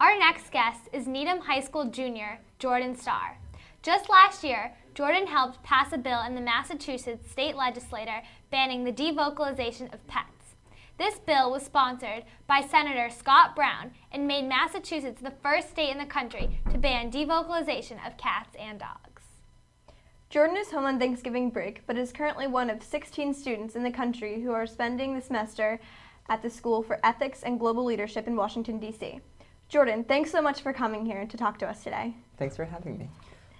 Our next guest is Needham High School junior Jordan Starr. Just last year, Jordan helped pass a bill in the Massachusetts state legislature banning the devocalization of pets. This bill was sponsored by Senator Scott Brown and made Massachusetts the first state in the country to ban devocalization of cats and dogs. Jordan is home on Thanksgiving break, but is currently one of 16 students in the country who are spending the semester at the School for Ethics and Global Leadership in Washington, D.C. Jordan, thanks so much for coming here to talk to us today. Thanks for having me.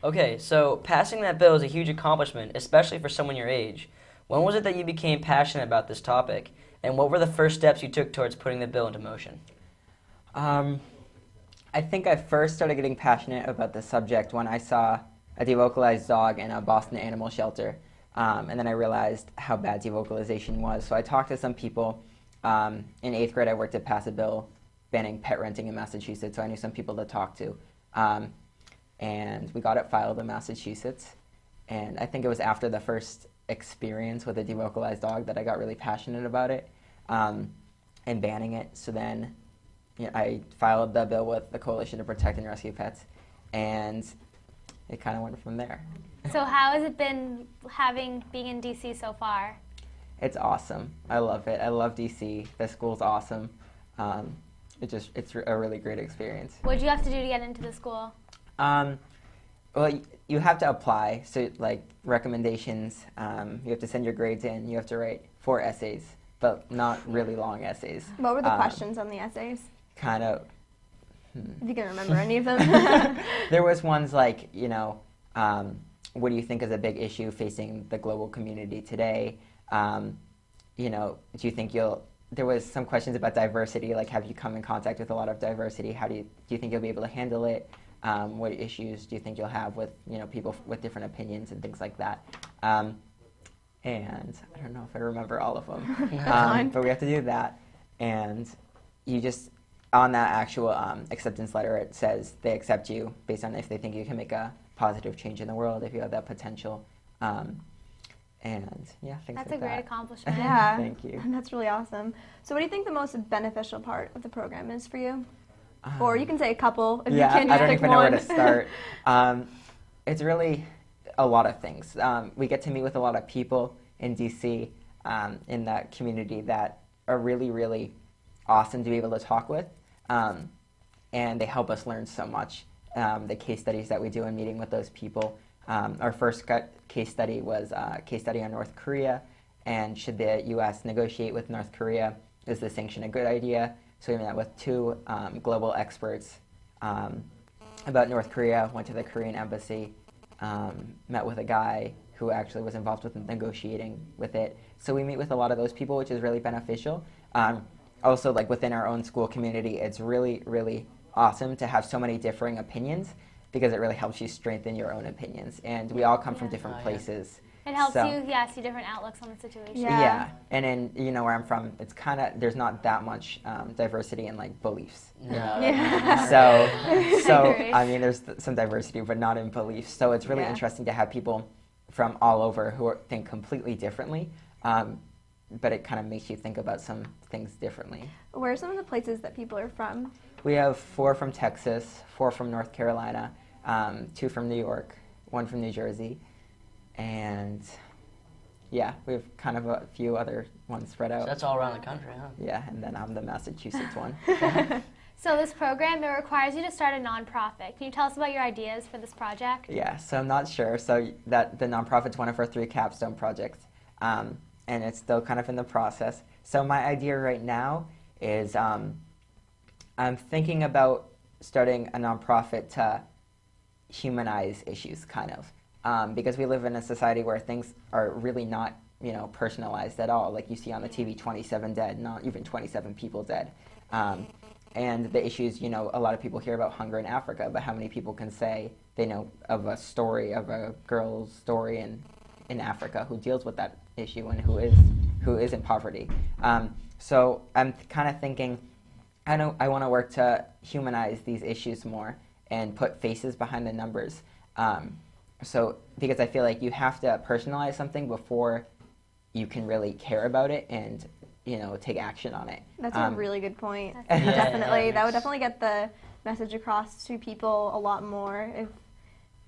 Okay, so passing that bill is a huge accomplishment, especially for someone your age. When was it that you became passionate about this topic, and what were the first steps you took towards putting the bill into motion? I think I first started getting passionate about the subject when I saw a devocalized dog in a Boston animal shelter, and then I realized how bad devocalization was. So I talked to some people. In 8th grade, I worked to pass a bill banning pet renting in Massachusetts, so I knew some people to talk to. And we got it filed in Massachusetts, and I think it was after the first experience with a devocalized dog that I got really passionate about it and banning it. So then I filed the bill with the Coalition to Protect and Rescue Pets, and it kind of went from there. So how has it been being in DC so far? It's awesome. I love it. I love DC. The school's awesome. It's a really great experience. What did you have to do to get into the school? Well, you have to apply, so like recommendations, you have to send your grades in, you have to write 4 essays, but not really long essays. What were the questions on the essays? Kind of. If you can remember any of them. There was ones like, what do you think is a big issue facing the global community today? Do you think there was some questions about diversity, like have you come in contact with a lot of diversity? Do you think you'll be able to handle it? What issues do you think you'll have with people with different opinions and things like that? And I don't know if I remember all of them, but we have to do that. And you just, on that actual acceptance letter, it says they accept you based on if they think you can make a positive change in the world, if you have that potential. And yeah, things That's like a great that. accomplishment. Yeah. Thank you. That's really awesome. So what do you think the most beneficial part of the program is for you? Or you can say a couple if you can just I don't pick even one. know where to start. It's really a lot of things. We get to meet with a lot of people in DC, in that community that are really, really awesome to be able to talk with. And they help us learn so much. The case studies that we do in meeting with those people. Our first case study was a case study on North Korea, and should the U.S. negotiate with North Korea? Is the sanction a good idea? So we met with 2 global experts about North Korea, went to the Korean embassy, met with a guy who actually was involved with negotiating with it. So we meet with a lot of those people, which is really beneficial. Also, like within our own school community, it's really, really awesome to have so many differing opinions, because it really helps you strengthen your own opinions. And we all come from different places. It helps you, see different outlooks on the situation. Yeah. And in, where I'm from, it's kind of, there's not that much diversity in, like, beliefs. No. Yeah. So I mean, there's some diversity, but not in beliefs. So it's really interesting to have people from all over who think completely differently, but it kind of makes you think about some things differently. Where are some of the places that people are from? We have 4 from Texas, 4 from North Carolina, 2 from New York, 1 from New Jersey, and yeah, we have kind of a few other ones spread out. So that's all around the country, huh? Yeah, and then I'm the Massachusetts one. So this program, it requires you to start a nonprofit. Can you tell us about your ideas for this project? Yeah, so I'm not sure. So that the nonprofit's one of our 3 capstone projects, and it's still kind of in the process. So my idea right now is I'm thinking about starting a nonprofit to humanize issues, kind of, because we live in a society where things are really not, personalized at all. Like you see on the TV, 27 dead, not even 27 people dead. And the issues, a lot of people hear about hunger in Africa, but how many people can say they know of a story, of a girl's story in Africa who deals with that issue and who is in poverty? So I'm kind of thinking, I want to work to humanize these issues more and put faces behind the numbers. So because I feel like you have to personalize something before you can really care about it and take action on it. That's a really good point. Yeah. Definitely, that would definitely get the message across to people a lot more if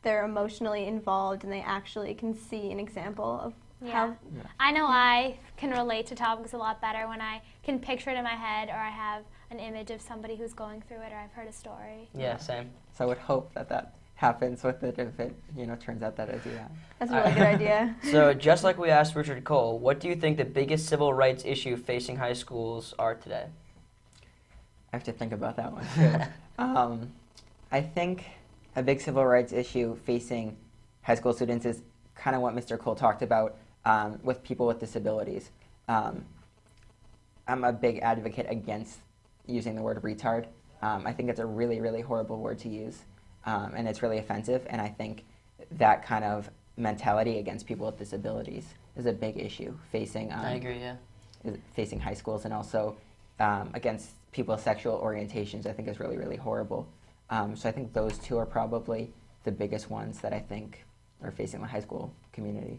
they're emotionally involved and they actually can see an example of how. I know I can relate to topics a lot better when I can picture it in my head, or I have an image of somebody who's going through it, or I've heard a story. Yeah, same. So I would hope that happens with it if it, turns out that I do that. That's a really good idea. So just like we asked Richard Cole, what do you think the biggest civil rights issue facing high schools are today? I have to think about that one too. I think a big civil rights issue facing high school students is kind of what Mr. Cole talked about with people with disabilities. I'm a big advocate against using the word retard. I think it's a really, really horrible word to use, and it's really offensive, and I think that kind of mentality against people with disabilities is a big issue facing I agree, yeah. facing high schools, and also against people's sexual orientations, I think is really, really horrible. So I think those two are probably the biggest ones that I think are facing the high school community.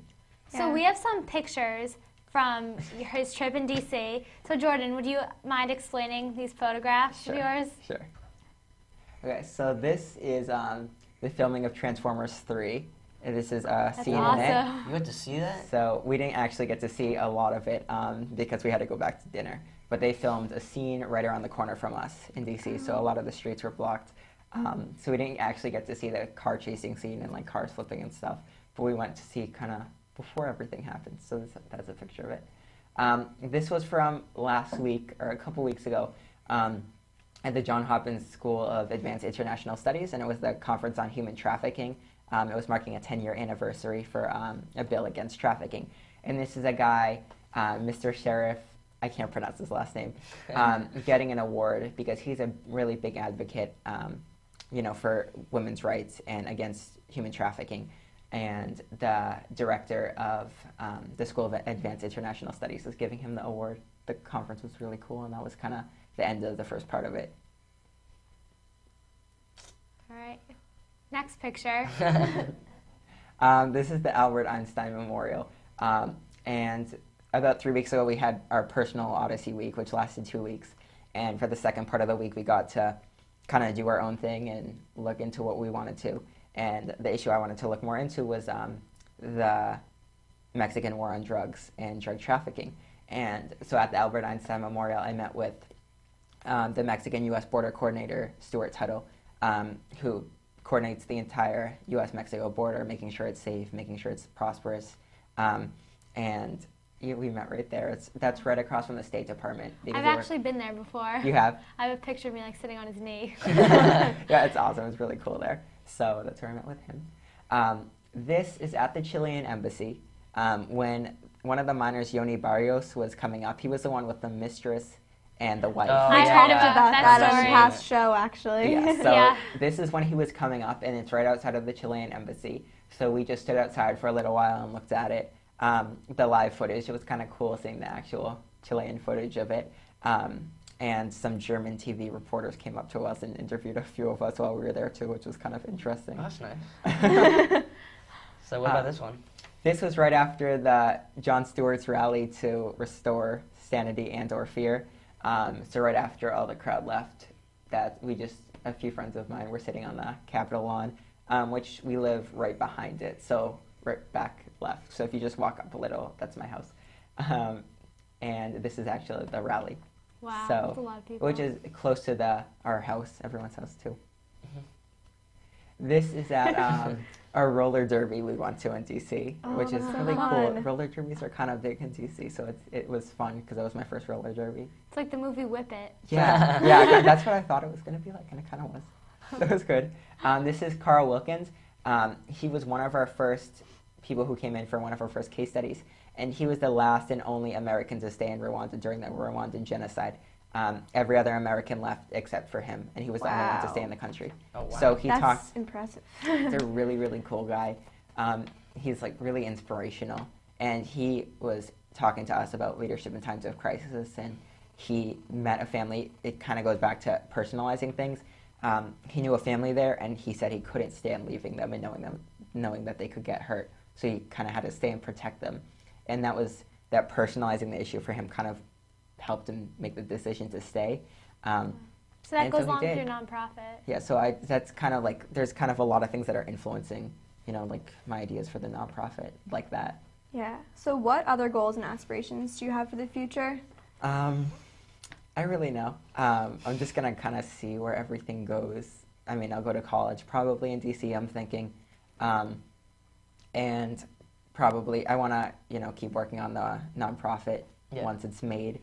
So we have some pictures from his trip in DC. So Jordan, would you mind explaining these photographs of yours? Sure. Okay, so this is the filming of Transformers 3. And this is a scene in it. You got to see that? So we didn't actually get to see a lot of it because we had to go back to dinner. But they filmed a scene right around the corner from us in DC, so a lot of the streets were blocked. So we didn't actually get to see the car chasing scene and like cars flipping and stuff. But we went to see kind of before everything happened. So that's a picture of it. This was from last week or a couple weeks ago at the Johns Hopkins School of Advanced International Studies, and it was the Conference on Human Trafficking. It was marking a 10-year anniversary for a bill against trafficking. And this is a guy, Mr. Sheriff, I can't pronounce his last name, getting an award because he's a really big advocate, for women's rights and against human trafficking. And the director of the School of Advanced International Studies is giving him the award. The conference was really cool, and that was kind of the end of the first part of it. All right. Next picture. This is the Albert Einstein Memorial. And about 3 weeks ago, we had our personal Odyssey week, which lasted 2 weeks. And for the second part of the week, we got to kind of do our own thing and look into what we wanted to. And the issue I wanted to look more into was the Mexican war on drugs and drug trafficking. And so at the Albert Einstein Memorial, I met with the Mexican U.S. border coordinator, Stuart Tuttle, who coordinates the entire U.S.-Mexico border, making sure it's safe, making sure it's prosperous. And we met right there. That's right across from the State Department. I've actually been there before. You have? I have a picture of me like sitting on his knee. Yeah, it's awesome. It's really cool there. So that's where I met with him. This is at the Chilean embassy. When one of the miners, Yoni Barrios, was coming up, he was the one with the mistress and the wife. Oh, I yeah. talked about That that on the story. past show, actually. Yeah, so Yeah. this is when he was coming up, and it's right outside of the Chilean embassy. So we just stood outside for a little while and looked at it. The live footage, it was kind of cool seeing the actual Chilean footage of it. And some German TV reporters came up to us and interviewed a few of us while we were there too, which was kind of interesting. Oh, that's nice. So what about this one? This was right after the Jon Stewart's rally to restore sanity and/or fear. So right after all the crowd left, a few friends of mine were sitting on the Capitol lawn, which we live right behind it, so right back left. So if you just walk up a little, that's my house. And this is actually the rally. Wow, So, that's a lot of people. which is close to our house, everyone's house too. This is at our roller derby we went to in DC, which is that's really cool. fun. Roller derbies are kind of big in DC, so it was fun because that was my first roller derby. It's like the movie Whip It. Yeah, yeah, that's what I thought it was going to be like, and it kind of was. So it was good. This is Carl Wilkins. He was one of our first people who came in for one of our first case studies, and he was the last and only American to stay in Rwanda during the Rwandan genocide. Every other American left except for him, and he was the only one to stay in the country. Oh, wow. So he That's talked. impressive. He's a really, really cool guy. He's like really inspirational, and he was talking to us about leadership in times of crisis, and he met a family. It kind of goes back to personalizing things. He knew a family there, and he said he couldn't stand leaving them and knowing that they could get hurt. So he kind of had to stay and protect them, and that personalizing the issue for him kind of helped him make the decision to stay. So that And goes so he along with did. your nonprofit. Yeah, so that's kind of like, there's kind of a lot of things that are influencing, like my ideas for the nonprofit, like that. Yeah. So what other goals and aspirations do you have for the future? I really know. I'm just going to kind of see where everything goes. I mean, I'll go to college probably in DC, I'm thinking. And probably I want to, keep working on the nonprofit once it's made.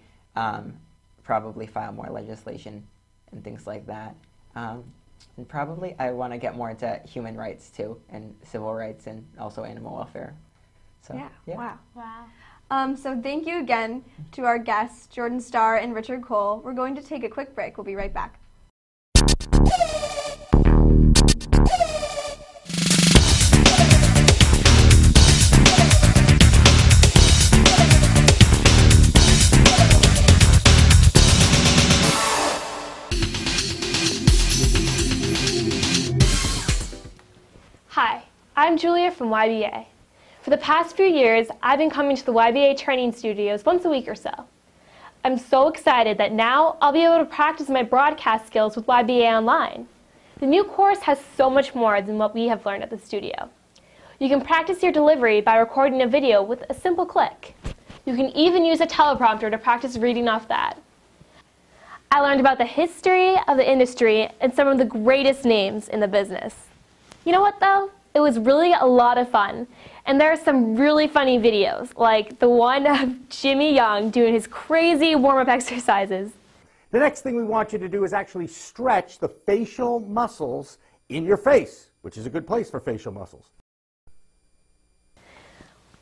Probably file more legislation and things like that. And probably I want to get more into human rights too, and civil rights, and also animal welfare. So, Wow. Wow. So thank you again to our guests, Jordan Starr and Richard Cole. We're going to take a quick break. We'll be right back. Hi, I'm Julia from YBA. For the past few years, I've been coming to the YBA training studios once a week or so. I'm so excited that now I'll be able to practice my broadcast skills with YBA Online. The new course has so much more than what we have learned at the studio. You can practice your delivery by recording a video with a simple click. You can even use a teleprompter to practice reading off that. I learned about the history of the industry and some of the greatest names in the business. You know what though? It was really a lot of fun. And there are some really funny videos, like the one of Jimmy Young doing his crazy warm-up exercises. The next thing we want you to do is actually stretch the facial muscles in your face, which is a good place for facial muscles.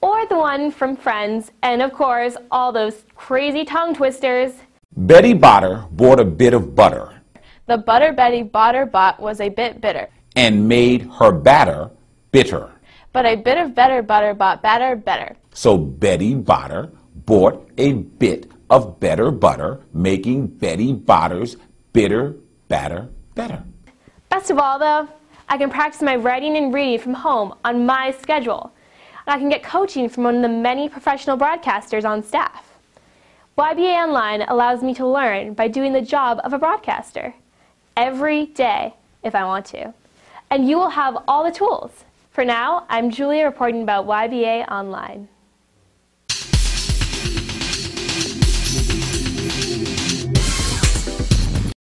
Or the one from Friends, and of course, all those crazy tongue twisters. Betty Botter bought a bit of butter The butter Betty Botter bought was a bit bitter, and made her batter bitter. but a bit of better butter bought batter better. So Betty Botter bought a bit of better butter, making Betty Botter's bitter batter better. Best of all though, I can practice my writing and reading from home on my schedule. And I can get coaching from one of the many professional broadcasters on staff. YBA Online allows me to learn by doing the job of a broadcaster every day if I want to. And you will have all the tools. For now, I'm Julia reporting about YBA Online.